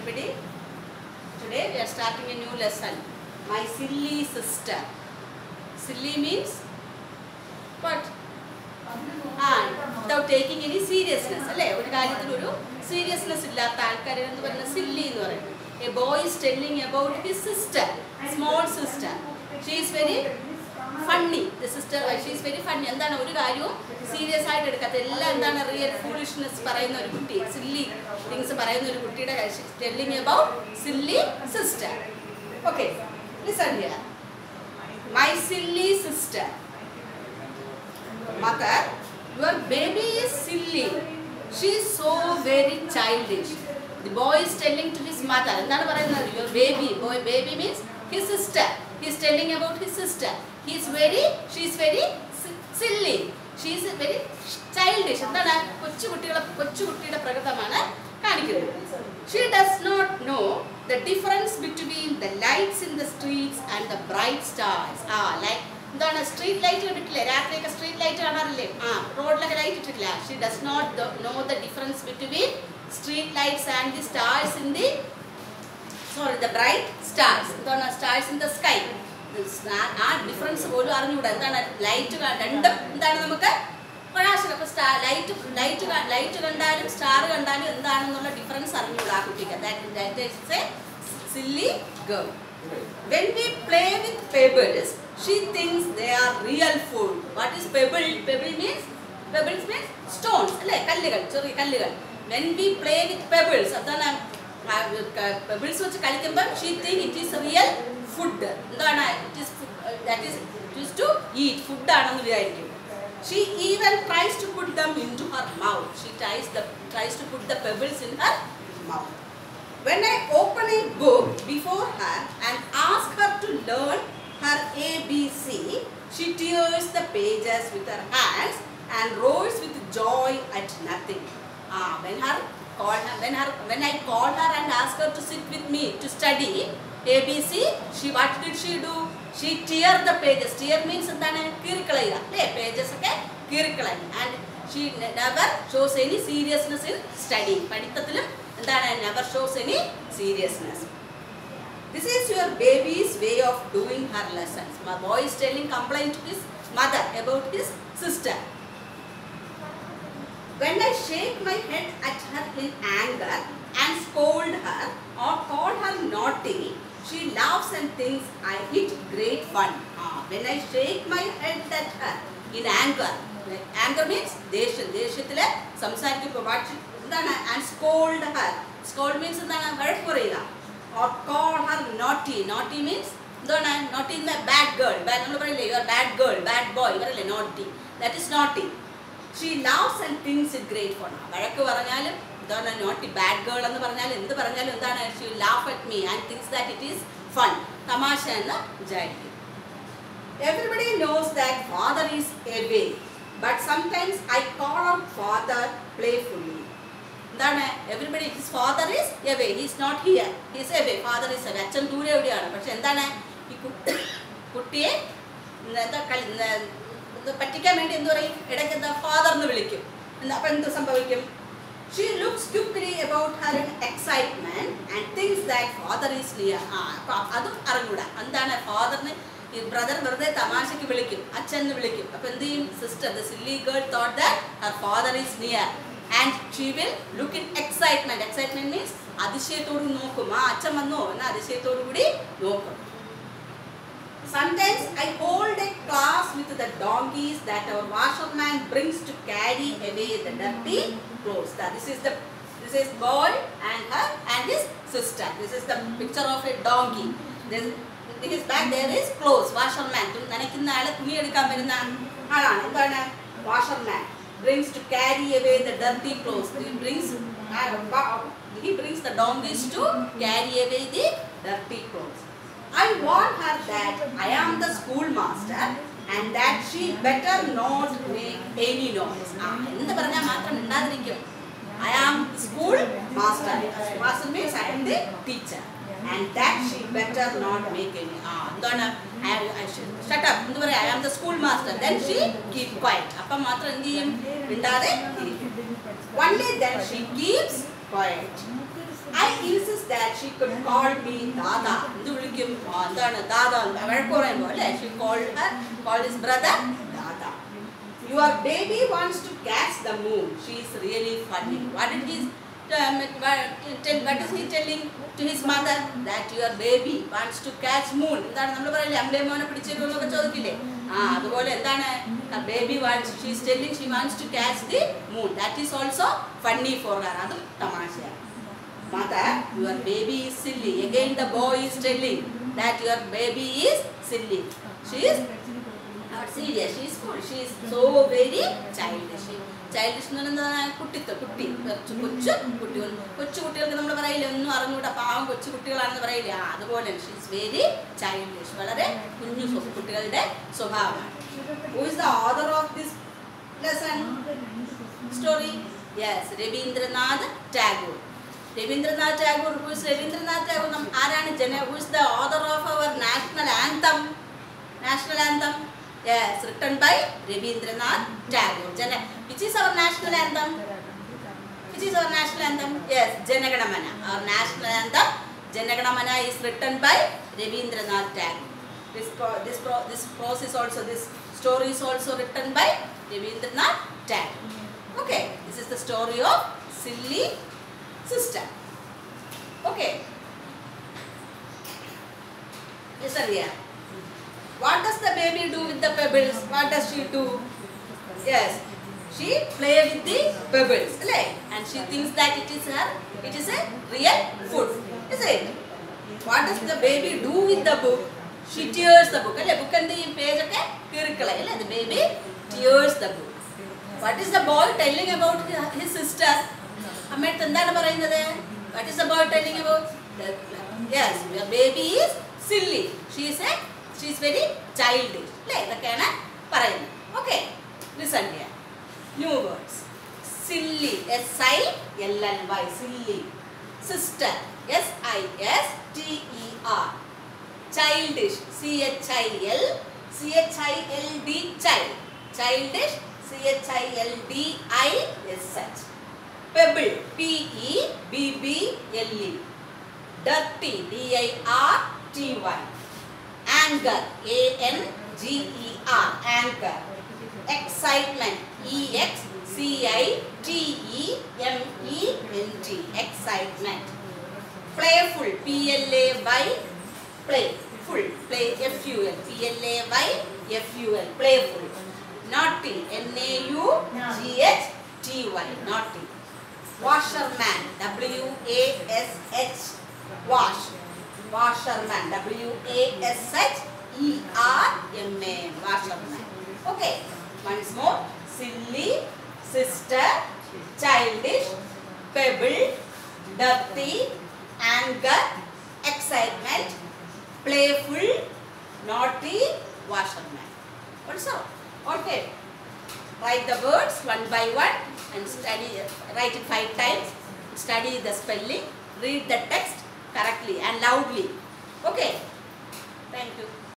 everybody. Today we are starting a new lesson. My silly sister. Silly means what? Without taking any seriousness. Seriousness silly. A boy is telling about his sister, small sister. She is very funny. The sister, she is very funny. And then serious side real foolishness silly things telling about silly sister. Okay, listen here. My silly sister. Mother, your baby is silly. She is so very childish. The boy is telling to his mother, your baby. Boy, baby means his sister. He is telling about his sister. She is very silly. She is very childish. She does not know the difference between the lights in the streets and the bright stars. Like the street light, street light, road light. She does not know the difference between street lights and the stars in the the bright stars. Stars in the sky. Difference light star difference that is a silly girl. When we play with pebbles, she thinks they are real food. What is pebble? Pebbles means stones. When we play with pebbles, she thinks it is real food. That is to eat food. She even tries to put them into her mouth. She tries to put the pebbles in her mouth. When I open a book before her and ask her to learn her ABC, she tears the pages with her hands and roars with joy at nothing. When I call her and ask her to sit with me to study ABC, what did she do? She tear the pages. Tear means pages and she never shows any seriousness in studying. Never shows any seriousness. This is your baby's way of doing her lessons. My boy is complaint to his mother about his sister. When I shake my head at her in anger and scold her or call her naughty, she laughs and thinks I hit great fun. When I shake my head at her in anger, anger means and scold her. Scold means or call her naughty. Naughty means naughty is my bad girl. You are bad girl, bad boy. You are naughty. That is naughty. She laughs and thinks it great fun. Naughty bad girl she will laugh at me and thinks that it is fun. Tamasha and jai. Everybody knows that father is away, but sometimes I call out father playfully. Everybody, his father is away. He is not here. He is away. Father is away. Achan dure evdiyana. പക്ഷെ എന്താണ് ഈ കുട്ടിയെ പറ്റിക്കാൻ വേണ്ടി എന്തു പറയും? ഇടയ്ക്ക് എന്താ ഫാദർ എന്ന് വിളിക്കും. അപ്പോൾ എന്ത് സംഭവിക്കും? She looks quickly about her in excitement and thinks that father is near. അതും അറിഞ്ഞൂടാ. എന്താണ് ഫാദറിനെ brother വെറുതെ തമാശയ്ക്ക് വിളിക്കും, അച്ഛൻ എന്ന് വിളിക്കും. അപ്പോൾ എന്ത് ചെയ്യും? Sister, the silly girl thought that her father is near and she will look in excitement. Excitement means അതിശയത്തോട് നോക്കും. അച്ഛൻ വന്നോ എന്ന അതിശയത്തോടു കൂടി നോക്കും. Sometimes I hold a class with the donkeys that our washerman brings to carry away the dirty clothes. This is boy and her and his sister. This is the picture of a donkey. Then in his back there is clothes. Washerman. Washerman brings to carry away the dirty clothes. He brings the donkeys to carry away the dirty clothes. I warn her that I am the schoolmaster and that she better not make any noise. I am the schoolmaster. Master means I am the teacher. And that she better not make any. Shut up. I am the schoolmaster. Then she keep quiet. Only then she keeps quiet. I insist that she could call me Dada. എന്ത് വിളിക്കും? എന്താണ് Dada? വഴക്ക് പറയുമ്പോൾ അല്ലേ? She called his brother Dada. Your baby wants to catch the moon. She is really funny. What is he telling to his mother? That your baby wants to catch moon. എന്താണ് നമ്മൾ പറയില്ലേ അമ്മേ മോനെ പിടിച്ചേരോ എന്നൊക്കെ ചോദിക്കില്ലേ? അതുപോലെ എന്താണ് baby wants, she is telling she wants to catch the moon. That is also funny for her. അതും തമാശയാണ്. Mother, your baby is silly. Again the boy is telling that your baby is silly. She is not serious. She is full. She is so very childish. Childish എന്ന് പറഞ്ഞാൽ കുട്ടി കുട്ടികൾക്ക് നമ്മൾ പറയില്ലേ ഒന്നും അറിഞ്ഞൂടാ പാവം കൊച്ചു കുട്ടികളാണെന്ന് പറയില്ലേ അതുപോലെ she is very childish. വളരെ കുഞ്ഞു കുട്ടികളുടെ സ്വഭാവമാണ്. Who is the author of this lesson story? Yes, Rabindranath Tagore. Rabindranath Tagore. Who is Rabindranath Tagore? ആരാണ് who is the author of our national anthem? National anthem? Yes, written by Rabindranath Tagore. Which is our national anthem? Which is our national anthem? Yes, Jana Gana Mana. Our national anthem, Jana Gana Mana, is written by Rabindranath Tagore. This story is also written by Rabindranath Tagore. Okay, this is the story of silly sister. Okay. Listen here. What does the baby do with the pebbles? What does she do? Yes, she play with the pebbles, right? And she thinks that it is a real food. Is it? What does the baby do with the book? She tears the book. Book and the page the baby tears the book. What is the boy telling about his sister? What is the boy telling about? Yes, the baby is silly. She is very childish. Okay, listen here. New words. Silly, S-I-L-L-Y, silly. Sister, S-I-S-T-E-R. Childish, C-H-I-L-D, child. Childish, C-H-I-L-D-I-S-H. Pebble, P-E-B-B-L-E. Dirty, D-I-R-T-Y. Anger, A-N-G-E-R, anger. Excitement, E-X-C-I-T-E-M-E-N-T, excitement. Playful, P-L-A-Y, play, full, play, F-U-L, P-L-A-Y-F-U-L, playful. Naughty, N-A-U-G-H-T-Y, naughty. Washerman, W-A-S-H, wash. Washerman, W-A-S-H-E-R-M-A-N, washerman. Okay, once more. Silly, sister, childish, pebble, dirty, anger, excitement, playful, naughty, washerman. What's up? Okay. Write the words one by one and study. Write it 5 times. Study the spelling. Read the text correctly and loudly. Okay. Thank you.